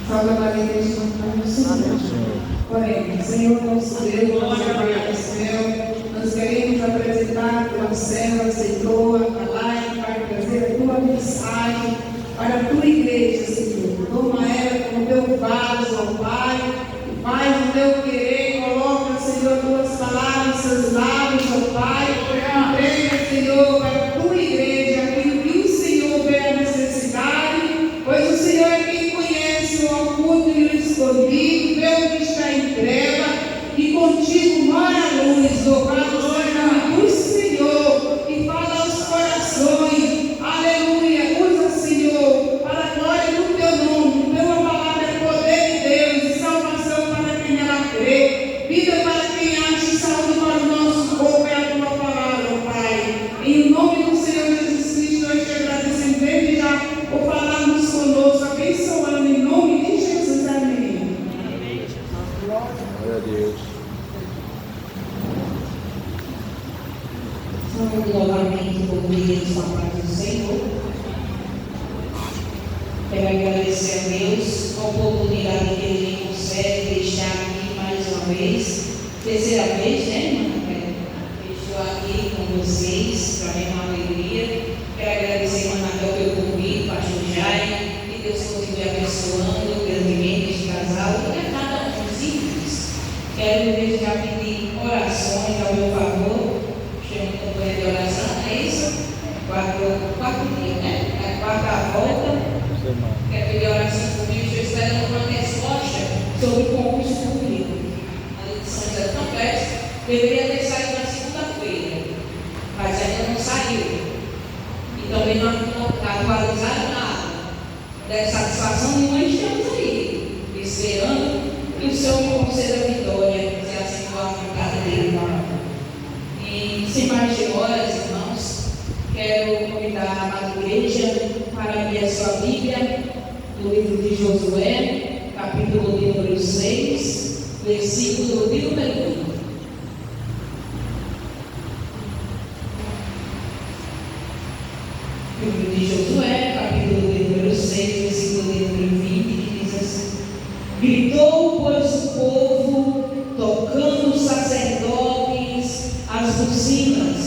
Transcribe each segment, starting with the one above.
Salve Maria, Deus do Senhor. Porém, Senhor nosso Deus, nosso Pai do céu, nós queremos apresentar a tua serva, aceitou a live para trazer a tua mensagem para a tua igreja, Senhor. Toma ela como teu vaso, ó Pai, e faz o teu querer, coloca, Senhor, tuas palavras, seus lábios, ó Pai, entrega, Senhor, para a tua igreja, aquilo que o Senhor vê a necessidade, pois o Senhor é quem conhece o oculto e o escondido, vê o que está em treva, e contigo mora a luz, louvado seja o nome do Senhor, e fala aos corações, aleluia, usa, Senhor, para a glória do teu nome, tua palavra é poder de Deus, e salvação para quem ela crê, vida para quem acha, saúde para o nosso corpo, é a tua palavra, ó Pai, em nome do Senhor Jesus Cristo, nós te agradecemos desde já por falarmos conosco, abençoando em nome de Jesus, amém. Glória a Deus. Vamos novamente concluir a parte do Senhor. Quero agradecer a Deus a oportunidade que Ele me concede de estar aqui mais uma vez, terceira vez, né, irmã? Estou aqui com vocês, para mim é uma alegria. Quero agradecer a irmã Raquel pelo convite, pastor Jair, que Deus continue abençoando grandemente este casal e a cada um dos irmãos. Quero desde já pedir orações ao meu favor. Chamo de campanha de oração, é isso? Quatro dias, né? A quarta volta. Quero pedir oração comigo, estou esperando uma resposta sobre o concurso público. A edição de São Clécio deveria ter saído na segunda-feira, mas ainda não saiu. E também não atualizaram nada. Deve satisfação nenhuma, estamos aí, esperando que o Senhor me conceda a vitória, se assim for a vontade dele. E sem mais demora, irmãos, quero convidar a amada igreja para abrir a sua Bíblia no livro de Josué, capítulo de número 6, versículo de número 1. Livro de Josué, capítulo de número 6, versículo de número 20, que diz assim: gritou, pois, o povo, tocando os sacerdotes as buzinas,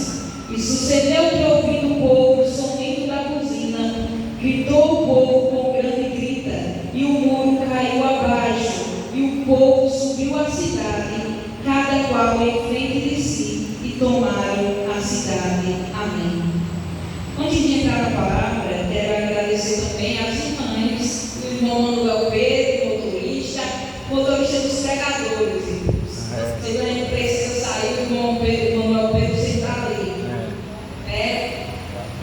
e sucedeu que, ouvindo o povo o sonido da buzina, gritou o povo com grande grita, e o muro caiu abaixo, e o povo subiu à cidade, cada qual em frente de si, e tomaram a cidade. Amém. Antes de entrar na palavra, quero agradecer também às irmãs, o irmão Manuel Pedro, motorista dos pregadores. Se não precisa sair, o irmão Manuel Pedro sentar ali,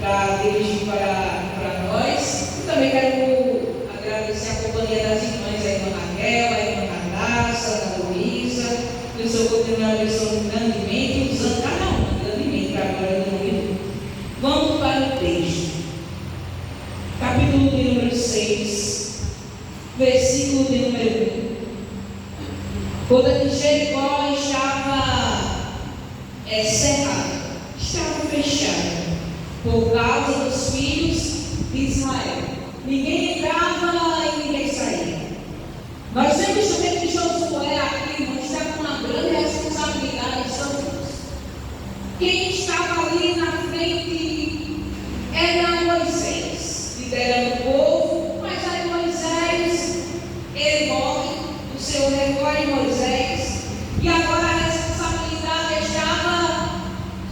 para dirigir para nós. E também quero agradecer a companhia das irmãs, a irmã Raquel, a irmã Radassa, a Ana Luísa, que o Senhor continue abençoando grandemente, usando cada um grandemente para a glória do nome de Deus. Vamos para o texto, capítulo de número 6, versículo de número 1. Quando Jericó estava cerrada, estava fechada, por causa dos filhos de Israel. Ninguém entrava e ninguém saía. Nós vemos também que Josué aqui está com uma grande responsabilidade sobre nós. Quem estava ali na frente era Moisés, liderando o povo, mas aí Moisés, ele morre, o Senhor recolhe Moisés, e agora a responsabilidade estava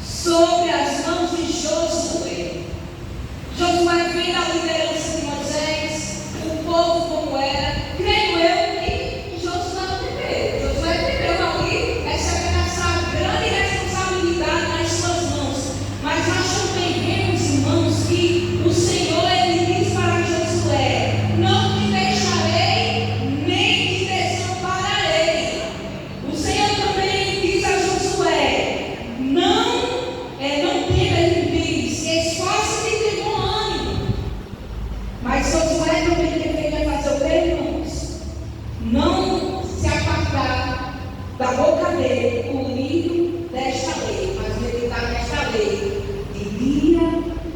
sobre as mãos de Josué. Josué vem da liderança de Moisés, o povo como era, creio eu que Josué temeu. Josué temeu ali, recebendo essa grande responsabilidade nas suas mãos. Mas nós também vemos, irmãos, que o Senhor, ele diz para Josué: não te deixarei, nem te desampararei. O Senhor também diz a Josué: não temas, ele diz, esforça-te e tem bom ânimo. Mas Josué também deveria fazer o que, irmãos? Não se apartar da boca dele o livro desta lei, mas meditar nesta lei de dia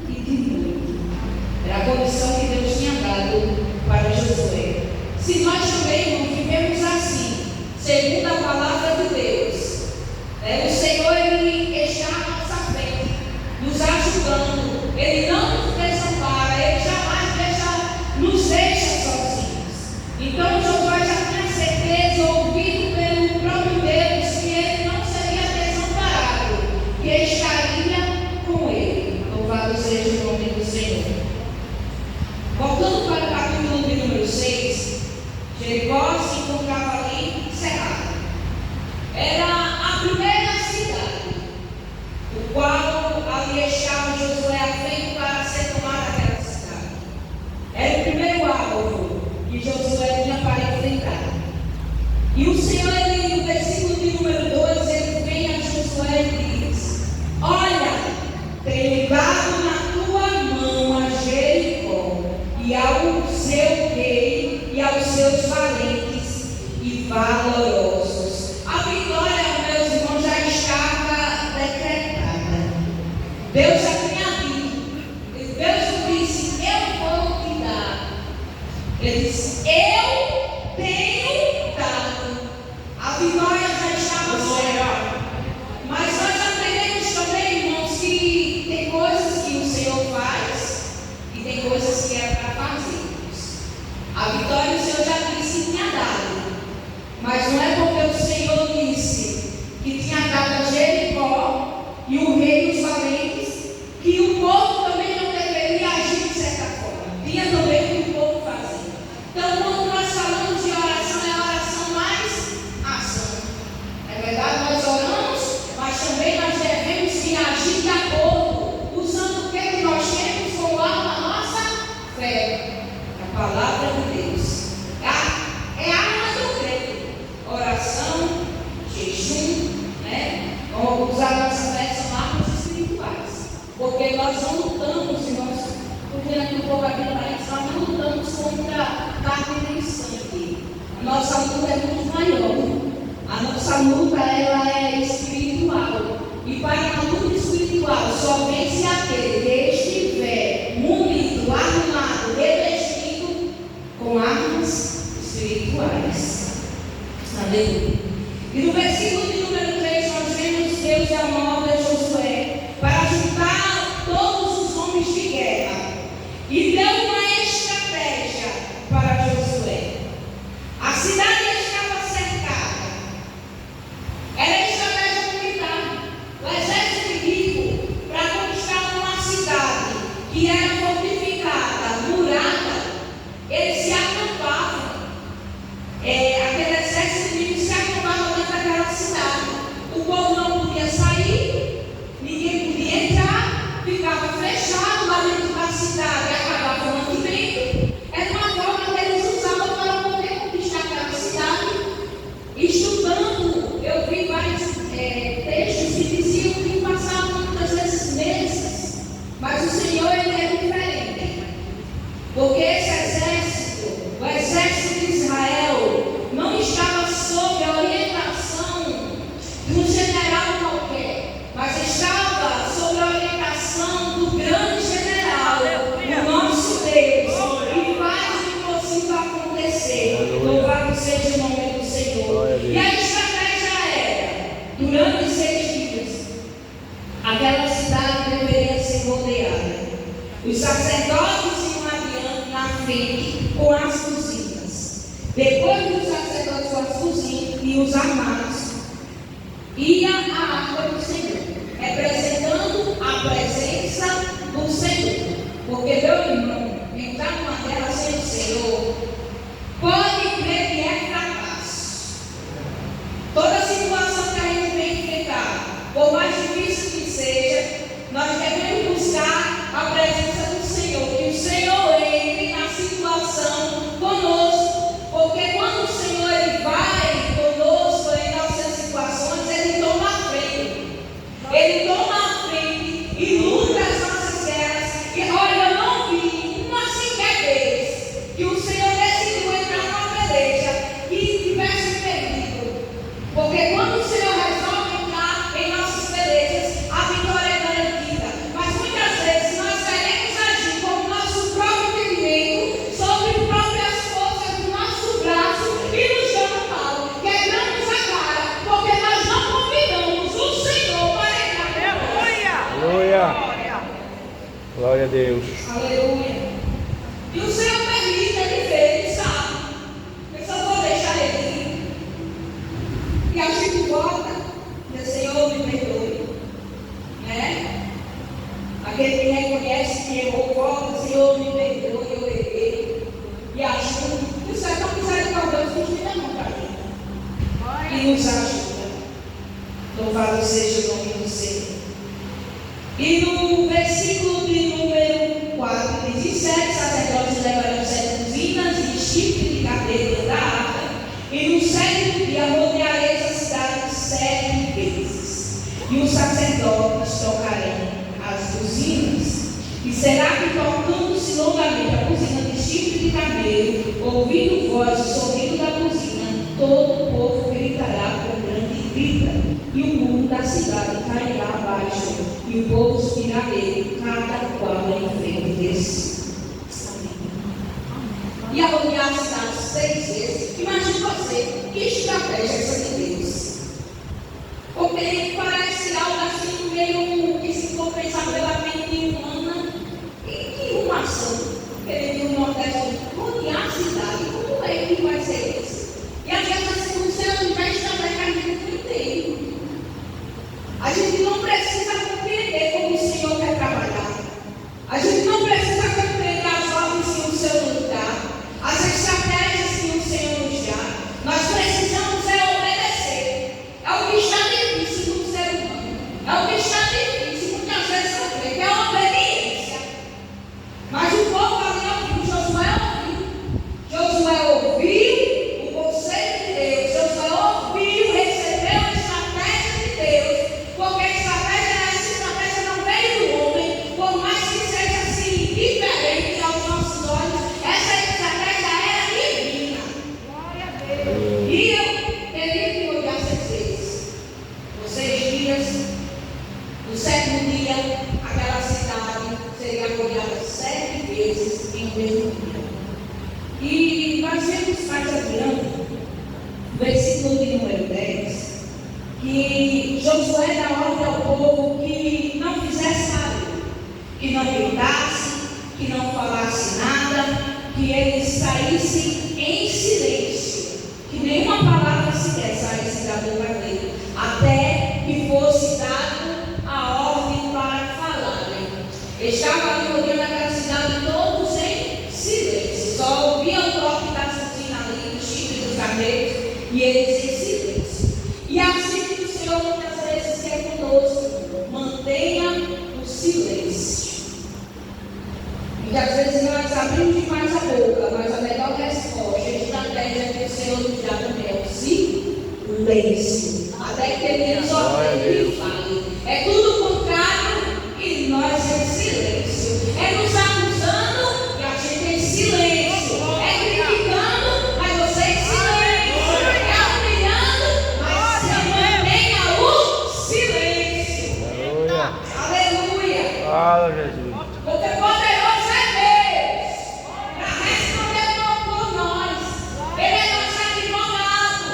e de noite. Era a condição que Deus tinha dado para Josué. Se nós segundo a palavra de Deus. O Senhor, Ele está à nossa frente, nos ajudando. Ele não nos desampara, Ele jamais nos deixa sozinhos. Então Josué já tinha certeza, ouvido pelo próprio Deus, que ele não seria desamparado, que estaria com ele. Louvado seja o nome do Senhor. Voltando para o capítulo de número 6, Jericó se encontrava ali cerrado. Era a primeira cidade, o qual ali estava Josué à frente para ser tomada aquela cidade. Era o primeiro alvo que Josué tinha para enfrentar. E o Senhor, no versículo de número 2, ele vem a Josué e diz: olha, tenho dado na tua mão a Jericó e ao seu rei e aos seus valentes e valorosos. A vitória, meus irmãos, já estava decretada. Deus já tinha dito. Deus disse: eu vou te dar. Ele disse: eu tenho dado. A vitória já estava certa. Mas nós aprendemos também, irmãos, que tem coisas que o Senhor faz e tem coisas que é para fazermos. A vitória o Senhor já disse que tinha dado. Mas não é porque o Senhor disse que tinha dado a Jericó e o rei e os valentes, que o povo também não deveria agir de certa forma. Tinha também o que o povo fazer. Então, quando nós falamos de oração, é a oração mais ação. É verdade, nós oramos, mas também nós devemos que agir de acordo, usando o que nós temos como alma a nossa fé. A palavra de Deus. É a arma do crente. Oração, jejum, vamos usar a nossa fé, são armas espirituais. Porque nós não lutamos, irmãos, porque aqui um pouco aqui no país, nós não lutamos contra carne e sangue. A nossa luta é muito maior. A nossa luta, ela é espiritual. E para a luta espiritual, só vence aquele que estiver munido, armado, revestido com armas espirituais. Aleluia. E no versículo de número 3, nós vemos Deus chamando a Josué para juntar todos os homens de guerra. E deu uma estratégia para Josué. A cidade estava cercada. Era estratégia militar. O exército inimigo, para conquistar uma cidade que era fortificada, murada, eles se acampavam. Aquele exército inimigo se acampava dentro daquela cidade. O povo não podia sair, ninguém podia entrar, ficava fechado lá dentro da cidade, acabava o mantimento. Era uma forma que eles usavam para poder conquistar aquela cidade. Estudando, eu vi vários textos que diziam que passavam muitas vezes meses, mas o Senhor, ele é diferente, porque esse exército, o exército de Israel, não estava sob a orientação de um general qualquer, mas estava sob a orientação do grande general, o nosso Deus, que faz o impossível acontecer. Louvado seja o nome do Senhor. E a estratégia era: durante 6 dias, aquela cidade deveria ser rodeada. Os sacerdotes iam adiante na frente com as buzinas. Depois dos sacerdotes com as buzinas e os armados, ia a arca do Senhor, representando a presença do Senhor. Porque, meu irmão, entrar numa guerra sem o Senhor, pode crer que é fracasso. Toda situação que a gente vem enfrentar, por mais difícil que seja, nós devemos buscar a presença do Senhor, que o Senhor entre na situação conosco, porque quando o Senhor ele vai conosco em nossas situações, Ele toma a frente, Ele toma primeiro, ouvindo voz e sorrindo da buzina, todo o povo gritará com grande grita, e o muro da cidade cairá abaixo, e o povo subirá nele, cada qual em frente desse. E arrodear a cidade 6 vezes. Imagine você, que estratégia essa de Deus? Porque parece algo assim meio que se for pensar pela mente humana, e uma ação, querendo o Nordeste rodear a cidade, como é que vai ser isso? E às vezes assim, o Senhor vai estabelecer a gente não entende. A gente não precisa compreender como o Senhor quer trabalhar. A gente não precisa compreender as ordens que o Senhor nos dá, as estratégias que o Senhor nos dá. Nós precisamos obedecer. É o que está difícil no ser humano. É o que está difícil muitas vezes também, que é a obediência. Mas o povo ali ouviu, Josué ouviu o conselho de Deus, Josué ouviu, recebeu a estratégia de Deus, porque a estratégia não veio do homem, por mais que seja assim diferente aos nossos olhos, essa estratégia era divina. Glória a Deus. E eu teria que olhar 6 vezes. Por 6 dias, no 7º dia, aquela cidade seria olhada 7 vezes em um mesmo dia. E nós vemos mais adiante, versículo de número 10, que Josué dá ordem ao povo que não fizesse nada, que não gritasse, que não falasse nada, que eles saíssem em silêncio, que nenhuma palavra sequer saísse da boca dele, até que fosse dado a ordem para falarem. Estava ali rodeando aquela cidade todos em silêncio, só ouviam o toque da buzina ali, do chifre dos carneiros, e eles em silêncio. E assim que o Senhor muitas vezes quer conosco, mantenha o silêncio. Muitas vezes nós abrimos demais a boca, mas a melhor resposta, a estratégia que o Senhor nos dá também é o silêncio. Até que Ele nos ordene e fale. É tudo o contrário e nós em silêncio. É nos acusando e a gente em silêncio. É criticando, mas você em silêncio. É humilhando, mas você mantenha o silêncio. Aleluia. Fala, Jesus. Porque poderoso é Deus para responder por nós. Ele é nosso advogado,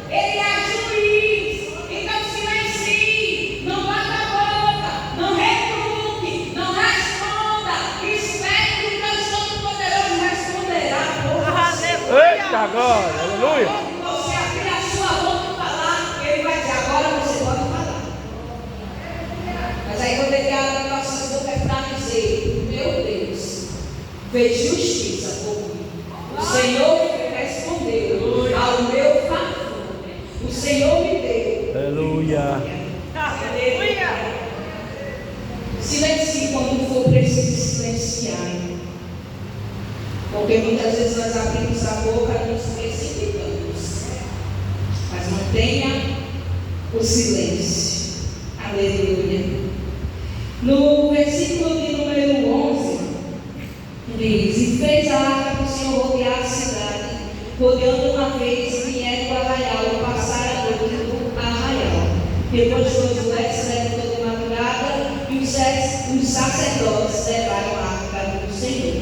Ele é juiz. Então silencie, não bata a boca, não retruque, não responda. Espere que o Deus Todo-Poderoso responderá por você. Eita, agora, aleluia. Você abrir a sua boca e falar, Ele vai dizer: agora você pode falar. Mas aí quando Ele abre nossas bocas é para dizer: meu Deus, fez justiça por mim. O Senhor me respondeu ao meu favor. O Senhor me deu. Aleluia. Silencie quando for preciso silenciar. Porque muitas vezes nós abrimos a boca e nos precipitamos. Mas mantenha o silêncio. Aleluia. No versículo de número 11, diz: e fez a arca do Senhor rodear a cidade, rodeando uma vez, vieram o arraial, e passaram a noite do arraial. Depois Josué se levantou de madrugada, e os sacerdotes levaram a arca do Senhor.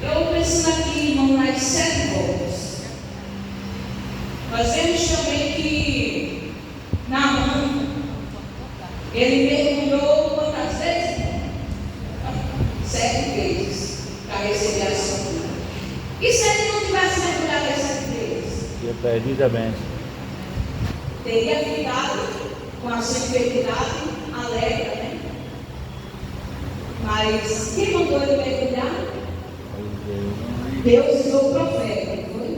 Eu penso aqui, irmão, nas 7 voltas. Nós vemos também que Naamã, ele mergulhou quantas vezes? 7 vezes para receber a sua cura. E se ele não tivesse mergulhado as 7 vezes? Tinha perdido a bênção. Teria ficado com a sua enfermidade alegre, né? Mas quem mandou ele mergulhar? Deus usou o profeta, não foi?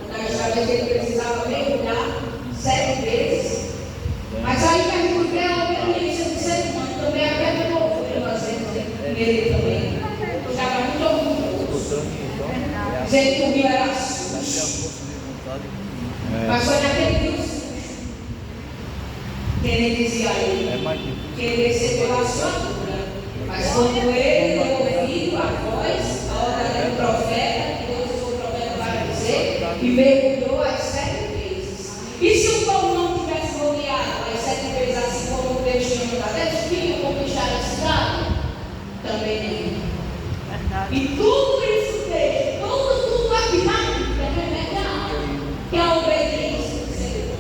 Na estratégia que ele precisava mergulhar 7 vezes. Mas aí pergunta é a obediência do ser humano, também a queda do orgulho, nós vemos nele também. Estava muito orgulhoso. Dizendo que o rio era sujo. Mas foi naquele rio sujo que ele dizia a ele que ele recebeu a sua cura. Mas quando ele deu ouvido a voz, a ordem do profeta, que Deus usou o profeta e mergulhou as 7 vezes. E se o povo não tivesse rodeado as 7 vezes, assim como Deus tinha mandado, eles tinham conquistado a cidade? Também não. E tudo isso fez, tudo aqui na Bíblia que é a obediência do Senhor.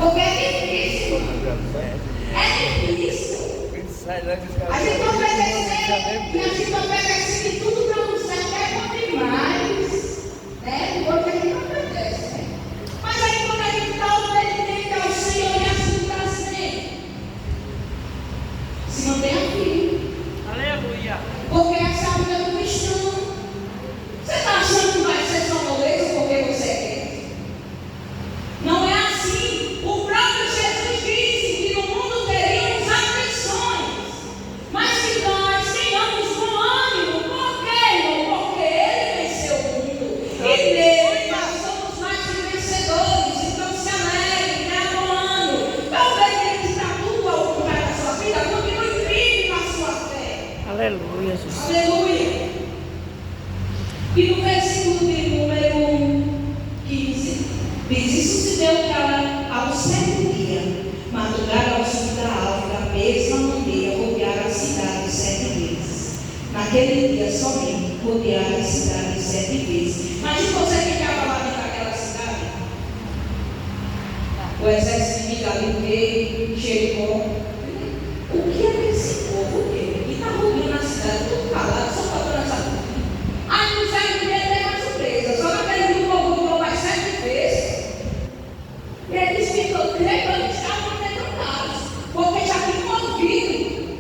Porque é difícil. É difícil. A gente obedecer, e a gente obedecer de tudo para o céu, é bom demais. Né? Porque a gente não obedece, né? Mas aí quando a gente está obediente ao Senhor e assim para sempre, se mantenha firme. Aleluia. Porque essa é a vida do cristão. Você está achando que vai ser só moleza porque você é crente? Não é assim. O próprio Jesus disse que no mundo teríamos aflições, mas que nós tenhamos bom ânimo. Por quê, irmão? Porque Ele venceu o mundo. E nele nós somos mais que vencedores. Então se alegre, tenha bom ânimo. Talvez Ele está tudo ao contrário da sua vida. Continue firme na sua fé. Aleluia, Jesus. Aleluia. E no versículo de número 15, diz: e sucedeu que ao 7º dia, madrugada ao sul da alva, da mesma maneira, rodearam a cidade 7 vezes. Naquele dia somente rodearam a cidade 7 vezes. Imagina você que ficava lá dentro daquela cidade. O exército inimigo ali veio, Jericó. O que é esse povo? Que está rodeando a cidade, tudo calado, só faltando essa coisa. Aí no 7º dia tem uma surpresa. Só que aquele dia o povo rodeou mais 7 vezes. E eles ficam crendo que estavam amedrontados, porque já tinham ouvido,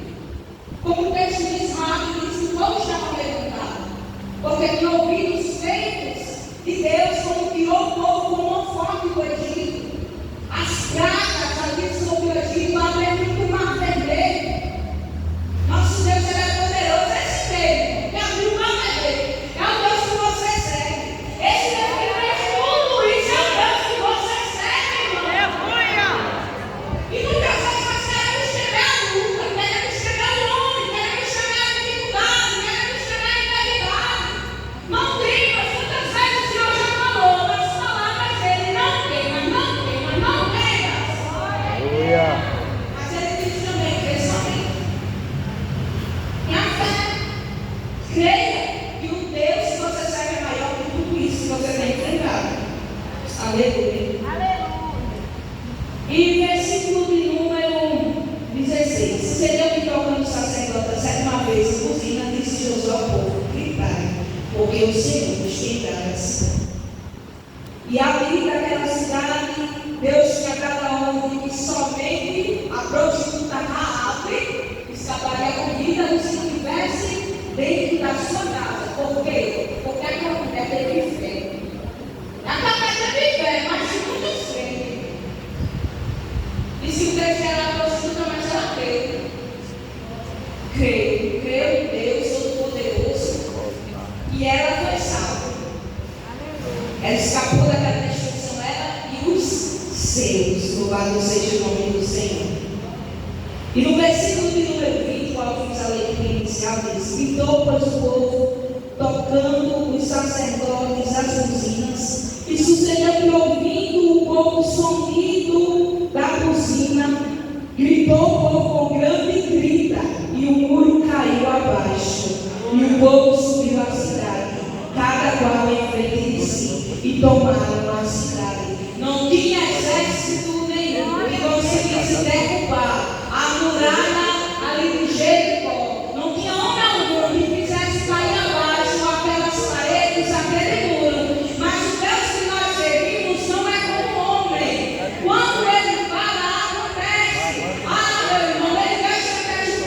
como o texto diz rápido, diz que o povo estava amedrontado, porque tinham ouvido os feitos de Deus, como tirou o povo como uma fonte do Egito, as pragas ali sobre o Egito, abrindo do mar vermelho. Nosso Deus era poderoso, esse mesmo, que abriu o mar vermelho, é o Deus que você segue. Esse Deus que fez tudo isso é o Deus que você segue. E muitas vezes nós queremos chegar à luta, queremos chegar longe, queremos chegar à dificuldade, queremos chegar à eternidade. Não queima, quantas vezes o Senhor já falou nas palavras dele: não queima, não queima, não queima. Aleluia. Mas ele diz também: crê somente. E a fé, creia que o Deus que você segue é maior que tudo isso que você tem enfrentado. Aleluia. E versículo de número 16: sucedeu que tocando o sacerdote a 7ª vez buzina, disse Josué ao povo: gritai, porque o Senhor nos tem dado a cidade. E ali daquela cidade, Deus tinha dado a ordem que somente a prostituta Raabe escaparia com vida se estivesse dentro da sua casa. Por quê? Porque aquela mulher teve fé. Aquela mulher teve fé, mas de muitos fé. E se o texto era prostituta, mas ela creu. Creu em Deus Todo-Poderoso. E ela foi salva. Ela escapou daquela destruição, ela e os seus. Louvado seja o nome do Senhor. E no versículo de número 20, qual fiz a leitura inicial, diz: gritou, pois, o povo, tocando os sacerdotes as buzinas. E sucedeu que, ouvindo o povo o sonido da buzina, gritou o povo com grande grita, e o muro caiu abaixo, e o povo subiu à cidade, cada qual em frente de si, e tomaram a cidade. Não tinha exército nenhum que conseguisse derrubar a muralha ali de Jericó. Não tinha homem algum que fizesse cair abaixo aquelas paredes, aquele muro. Mas o Deus que nós servimos não é como homem. Quando ele fala, acontece. Ah, meu irmão, ele vai estratégia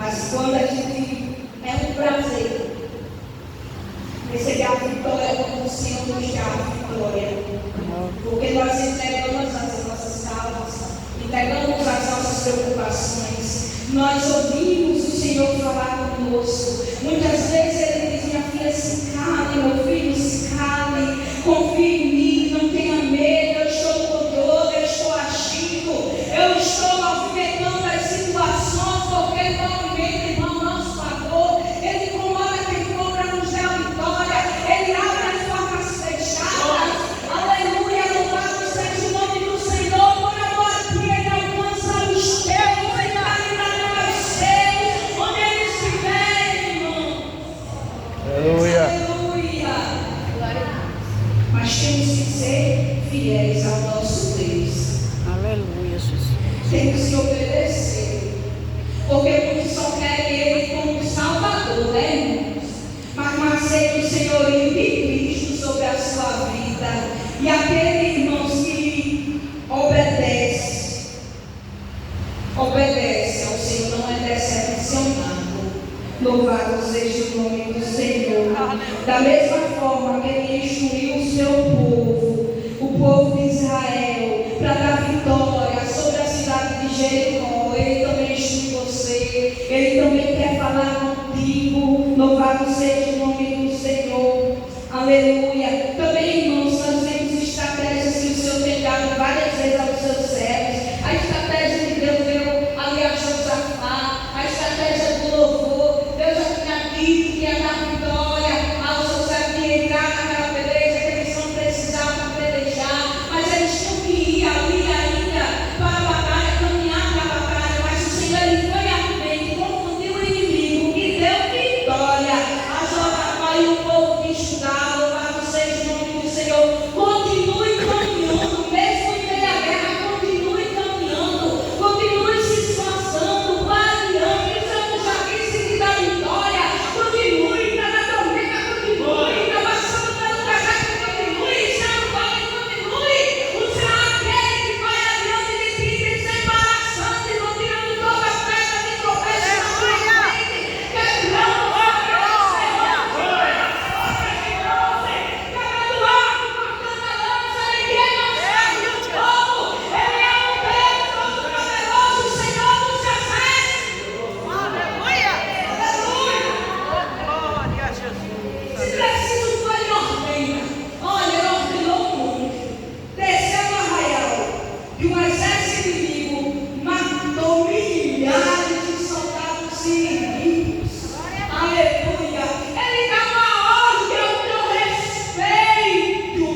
Mas quando a gente é um prazer receber a vitória quando o Senhor nos dá a vitória, porque nós entregamos as nossas causas, entregamos as nossas preocupações, nós ouvimos o Senhor falar conosco. Muitas vezes Ele diz: minha filha, se cale, meu filho, se cale, confie em mim, não tenha medo, eu estou no controle, eu estou agindo, eu estou movimentando as situações, porque Ele movimenta ao nosso favor, Ele incomoda quem for para nos dar a vitória, Ele abre as portas fechadas. Aleluia, louvado seja o nome do Senhor, por amor que Ele alcança os teus, Ele está livrando os seus, onde eles estiverem, irmão. Aleluia. Aleluia. Mas temos que ser fiéis ao nosso Deus. Aleluia, Jesus. Temos que obedecer. Porque muitos só querem Ele como Salvador, né, irmãos? Mas não aceitam o senhorio de Cristo sobre a sua vida. E aquele, irmãos, que obedece ao Senhor, não é decepcionado. Louvado seja o nome do Senhor. Da mesma forma que Ele instruiu o seu povo, o povo de Israel, para dar vitória sobre a cidade de Jericó, Ele também instrui você, Ele também quer falar contigo. Louvado seja o nome do Senhor. Aleluia. Também, irmãos, nós temos estratégias que o Senhor tem dado várias vezes aos seus servos. A estratégia que Deus deu ali a Josafá, a estratégia do louvor. Deus já tinha dito que ia dar vitória aos seus servos, que ia entrar naquela peleja, que eles não precisavam pelejar, mas eles tinham que ir ali ainda para a batalha, caminhar para a batalha. Mas o Senhor, Ele foi à frente, confundiu o inimigo e deu vitória a Josafá e o povo que estudava. Louvado seja o nome do Senhor. Continue caminhando, mesmo em meio à guerra, continue caminhando, continue se esforçando, variando. O Senhor já disse que dá vitória. Continue, está na tormenta, continue, está passando pelo deserto, continue, está no vale, continue. O Senhor é aquele que vai adiante de ti, sem parar santo, e não tirando toda a pedra de tropeço na sua frente, quebrando o Senhor, quebrando o arco, cortando a lança, Ele é nosso Deus de fogo, Ele é o Deus todo-poderoso, o Senhor dos exércitos. Aleluia. Aleluia. Glória a Jesus. Se preciso foi, Ele ordena. Olha, Ele ordenou muito. Desceu no arraial e um exército inimigo matou milhares de soldados inimigos. Aleluia. Ele dá uma ordem ao teu respeito.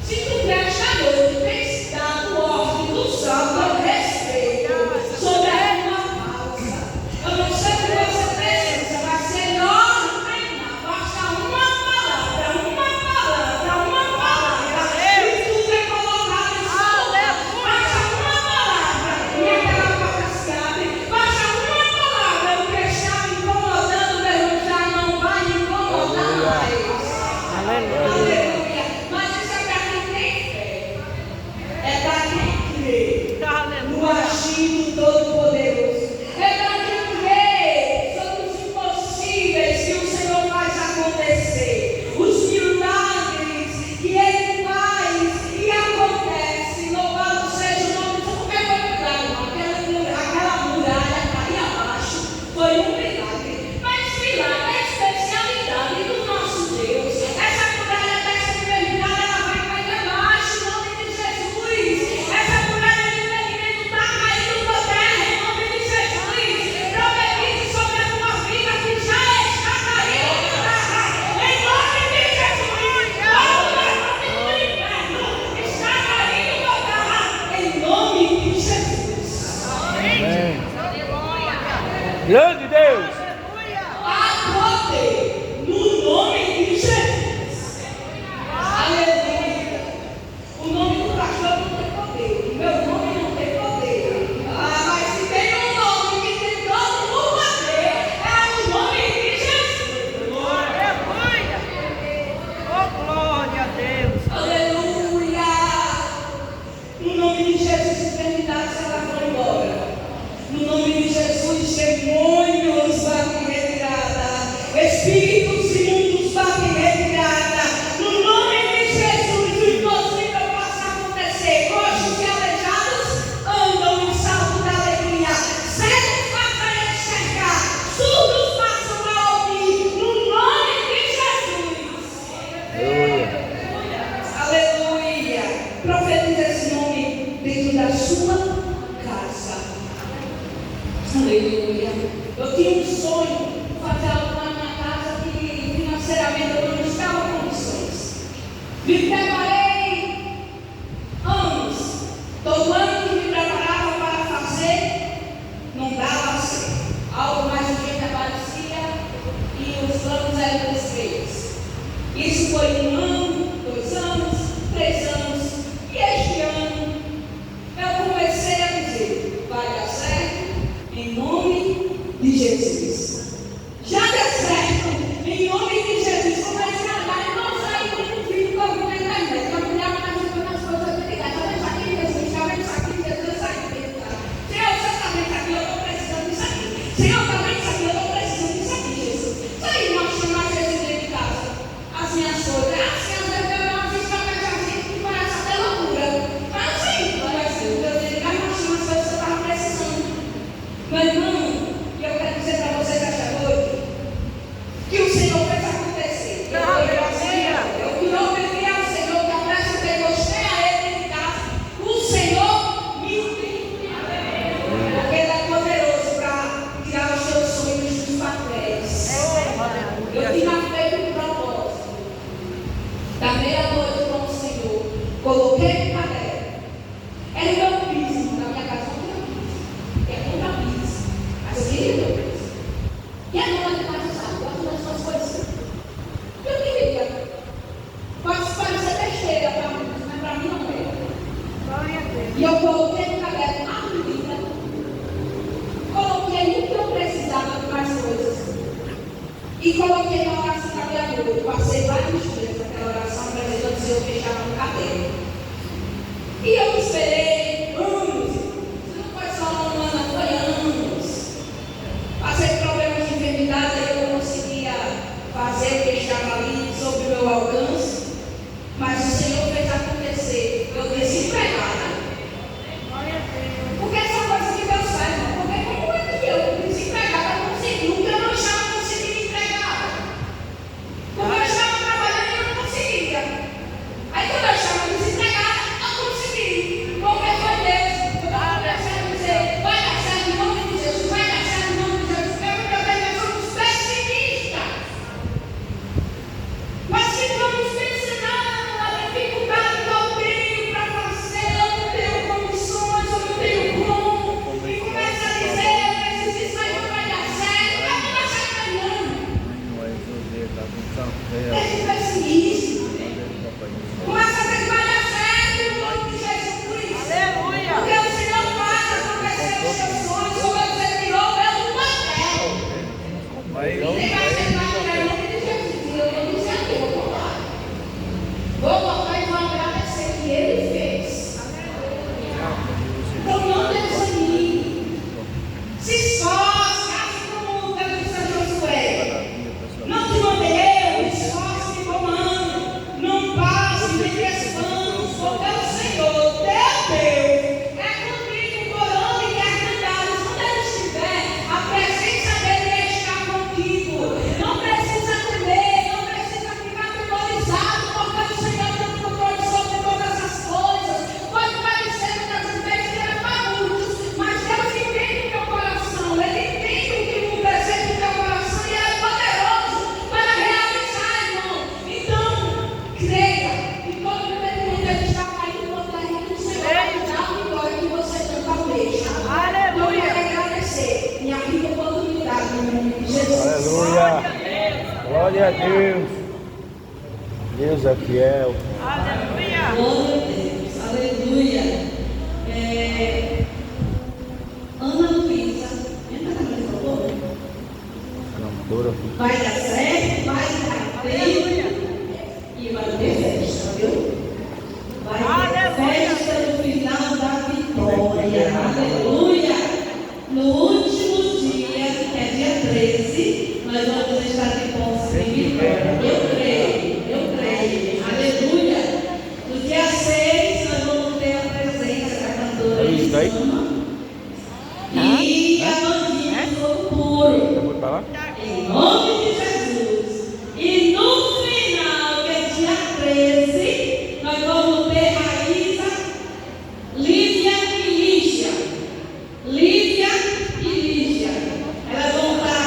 Se tu presta noite, tem dado ordem do céu ao teu respeito sobre a tua causa. Eu não sei o que você precisa, mas se Ele ordenar, basta uma palavra, e tudo é colocado em seu lugar. Basta uma palavra e aquela porta se abre. Basta uma palavra, o que estava incomodando, Deus já não vai incomodar mais. Aleluia. Mas isso é para quem tem fé. É para quem crê no agir do Todo-Poderoso. É para quem crê sobre os impossíveis que o Senhor faz acontecer. Os milagres que Ele faz e acontece. Louvado seja o nome do Senhor. Porque foi um milagre. Aquela muralha cair abaixo foi um milagre. Mas milagre é a especialidade do nosso Deus. Essa muralha dessa enfermidade, ela vai cair abaixo em nome de Jesus. Essa muralha de impedimento está caindo por terra em nome de Jesus. Profetize sobre a tua vida que já está caindo por terra em nome de Jesus. O inferno está caindo por terra em nome de Jesus. Amém. Grande Deus. Há poder no nome de Jesus. Aleluia. O nome do pastor não tem poder. O meu nome não tem poder. Mas se tem um nome que tem todo o poder, é o nome de Jesus. Aleluia. Oh, glória a Deus. Aleluia. No nome de Jesus, enfermidades ela foi embora. No nome de Jesus, demônios tinha um sonho de fazer algo na minha casa que financeiramente eu não estava em condições. Me preparei anos. Todo ano que me preparava para fazer, não dava certo. Algo mais urgente aparecia e os planos eram desfeitos. Isso foi 1 ano, 2 anos, 3 anos. E este ano eu comecei a dizer: vai dar certo em nome de Jesus. Já deu certo em nome de Jesus. Comecei a dar, não saí com um filho que eu vi na internet. Eu olhava nas coisas de ligar. Está vendo isso aqui, Jesus? Está vendo isso aqui, Jesus? Está aqui. Senhor, você está vendo isso aqui? Eu estou precisando disso aqui. Senhor, está vendo isso aqui? Eu estou precisando disso aqui, Jesus. Saí, nós chamamos Jesus dentro de casa. As minhas coisas. Assim, às vezes eu não assisto a minha assim, que parece até loucura. Mas sim, olha assim, Deus ele vai mostrando as coisas que eu estava precisando. Meu irmão, eu quero dizer para vocês esta noite que o Senhor fez acontecer. Eu que obedi ao Senhor, que apresentei você a Ele em casa. O Senhor me ouviu. Porque Ele é poderoso para tirar os seus sonhos dos papéis. Eu tinha feito um propósito. Da meia-noite com o Senhor, coloquei no caderno. Era o meu piso, na minha casa não tinha piso. Que é muita piso. Mas eu queria meu piso. E a dona de casa sabe, gosta das suas coisas. Eu queria. Pode parecer besteira para mim, mas para mim não é. E eu coloquei no caderno a Bíblia. Coloquei o que eu precisava de mais coisas. E coloquei na oração da minha noite. Passei vários dias naquela oração, apresentando o Senhor fechava no caderno. E eu esperei anos. Não foi só 1 ano, foi anos. Passei problemas de enfermidade, eu não conseguia fazer o que estava ali sob o meu alcance. Mas o Senhor fez acontecer. Eu desempregada. Porque essa coisa que Deus faz, irmão. Porque como é que eu, desempregada, consegui o que eu não estava conseguindo empregada? Como eu estava trabalhando, eu não conseguia. Aí quando eu estava desempregada, eu consegui. Porque foi Deus. Eu comecei a dizer: vai dar certo em nome de Jesus, vai dar certo em nome de Jesus. Porque nós somos pessimistas. Mas ficamos pensando na dificuldade que eu tenho para fazer, eu não tenho condições, eu não tenho como. E começa a dizer: eu preciso disso, mas não vai dar certo. Mas não vai dar certo, não. Esse pessimismo. Começa a dizer que vai dar certo em nome de Jesus. Aleluia. Porque o Senhor faz acontecer os seus sonhos, como você tirou pelo papel. Tem mais que vai em nome de Jesus. E eu vou dizer aqui, vou botar. Vou botar e vou agradecer que Ele fez. Então não desanime. Se esforce, assim como Deus disse a Josué. Não te mandei eu, esforce-te comando. Não passe nem descanso, porque o Senhor, teu Deus, é contigo por onde quer que andares. Quando Ele estiver, a presença dEle está contigo. Não precisa temer, não precisa ficar atemorizado, porque o Senhor tem o controle sobre todas as coisas. Pode parecer muitas vezes que é barulhos, mas Deus entende o teu coração, Ele entende o desejo do teu coração e Ele é poderoso para realizar, irmão. Então, creia que todo entendimento Ele está caindo no terreno do Senhor para te dar a vitória que você tanto almeja. Então, eu quero agradecer e aqui a oportunidade no nome de Jesus. Aleluia. Glória a Deus. Deus é fiel. Aleluia. Glória a Deus, aleluia. Ana Luísa, entra na mesa, por favor. Cantora. Vai dar certo, vai dar bem e vai ter festa, viu? Vai ter festa no final da vitória, aleluia. No último dia, que é dia 13, nós vamos estar de posse em vitória. Eu creio, aleluia. No dia 6, nós vamos ter a presença da cantora Elisama e a bandinha Fogo Puro. Foi pra lá? Em nome de Jesus. E no final, que é dia 13, nós vamos ter Raíza, Lívia e Lígia. Elas vão estar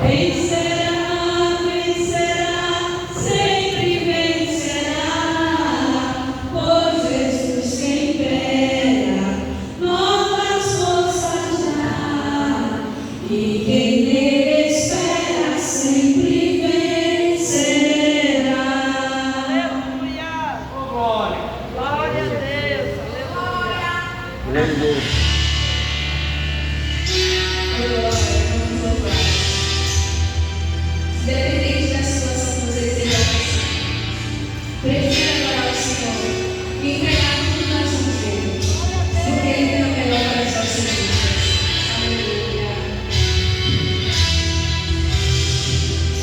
Vencerá, vencerá, sempre vencerá, por Jesus quem impera, novas forças dá, e quem nele espera sempre vencerá. Aleluia. Glória. Glória a Deus. Aleluia. Glória a Deus. Independente da situação que você esteja passando, prefira adorar o Senhor e entregar tudo nas mãos dele, porque ele tem o melhor para as nossas vidas. Aleluia.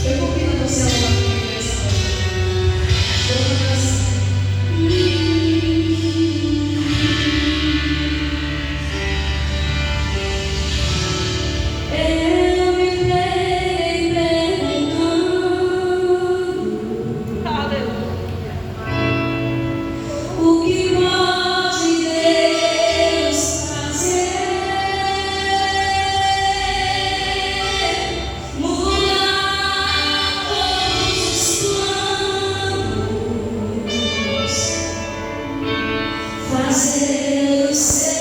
Eu convido você a louvar comigo nessa noite. Louvando assim. Eu me entreguei perguntando Aleluia. o que pode Deus fazer, mudar todos os planos, fazer o seu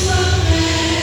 sua fé.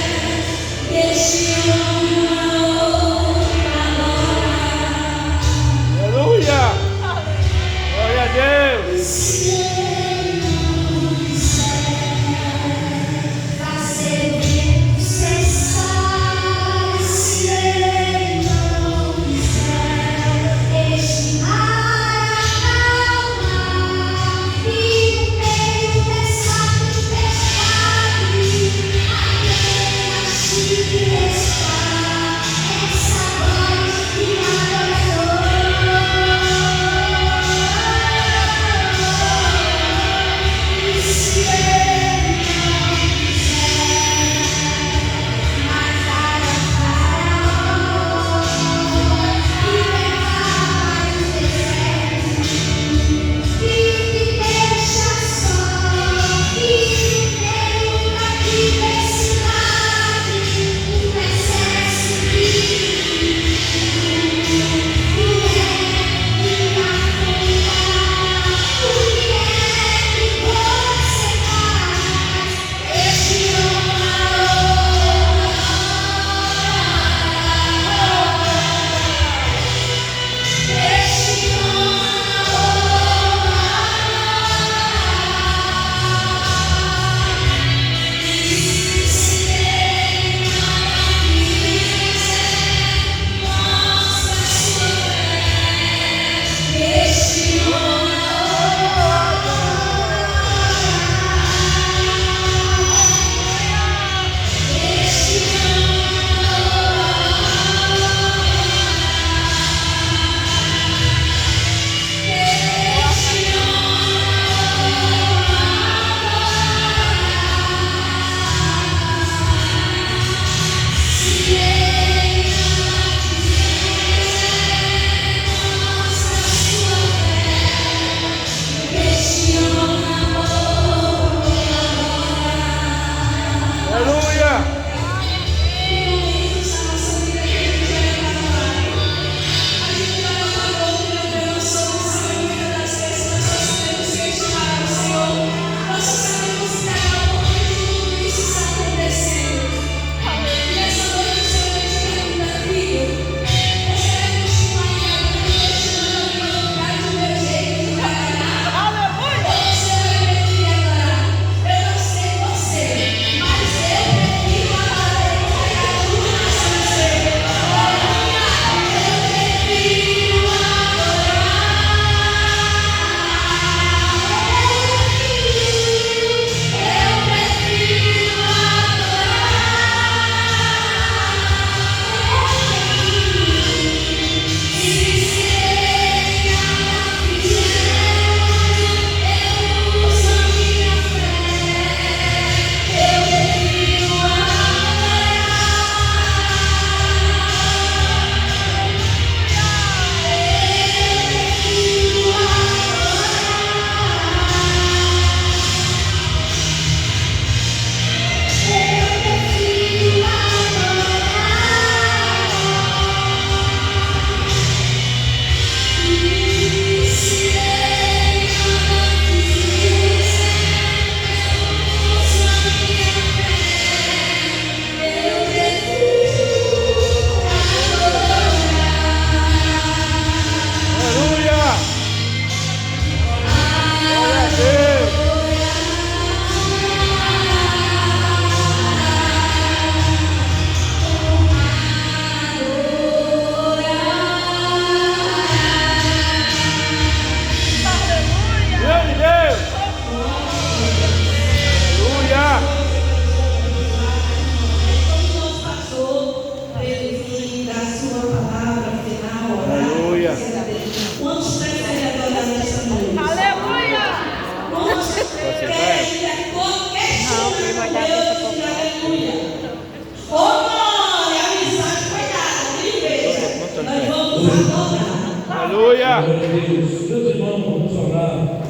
Aleluia. Glória a Deus. Meus irmãos, vamos orar,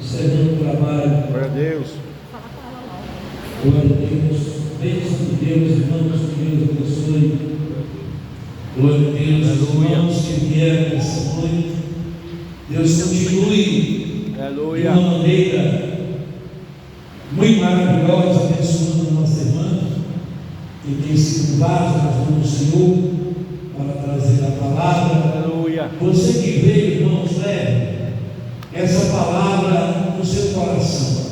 encerrando o trabalho. Glória a Deus. Glória a Deus. Bênção de Deus, irmãos, que Deus abençoe. Glória a Deus, Aleluia. irmãos que vieram nessa noite. Deus continue de Aleluia. uma maneira muito maravilhosa, abençoando a nossa irmã, que tem sido vaso nas mãos do Senhor para trazer a palavra. Aleluia. Você que veio, irmãos, leve essa palavra no seu coração,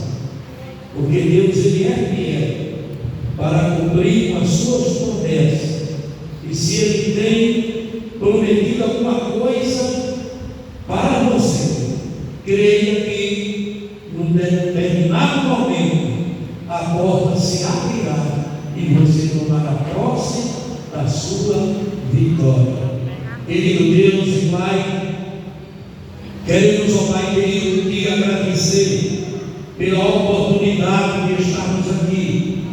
porque Deus, Ele é fiel para cumprir com as suas promessas. E se Ele tem prometido alguma coisa para você, creia que num determinado momento a porta se abrirá e você tomará posse da sua vitória. Querido Deus e Pai, queremos, ó Pai querido, te agradecer pela oportunidade de estarmos aqui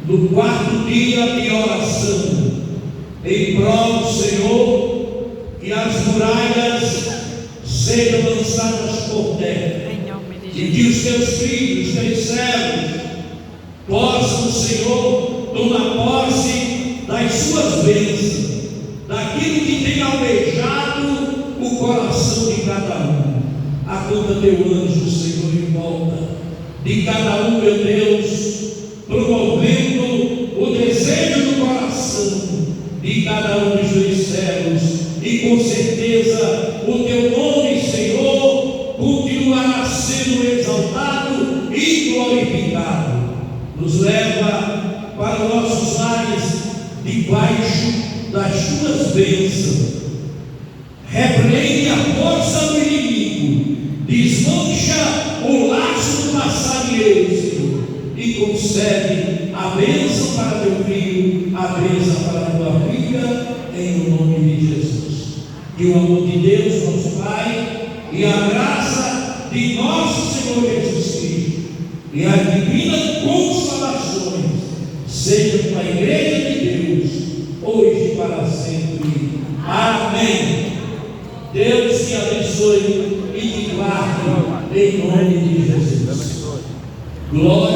no quarto dia de oração em prol do Senhor, que as muralhas sejam lançadas por terra e que os teus filhos, teus servos possam, Senhor, tomar posse das suas bênçãos, daquilo que tem almejado o coração de cada um. Acampa teu anjo, Senhor, em volta de cada um, meu Deus, promovendo o desejo do coração de cada um dos teus servos, e com certeza o teu nome, Senhor, continuará sendo exaltado e glorificado. Nos leva para os nossos lares debaixo das tuas bênçãos. Repreende a força do inimigo, desmancha o laço do passarinheiro, Senhor, e concede a bênção para teu filho, a bênção para a tua filha, em nome de Jesus. Que o amor de Deus, nosso Pai, e a graça de nosso Senhor Jesus Cristo, e as divinas consolações sejam com a igreja de Deus, hoje e para sempre. Amém. Deus te abençoe e te guarde em nome de Jesus. Glória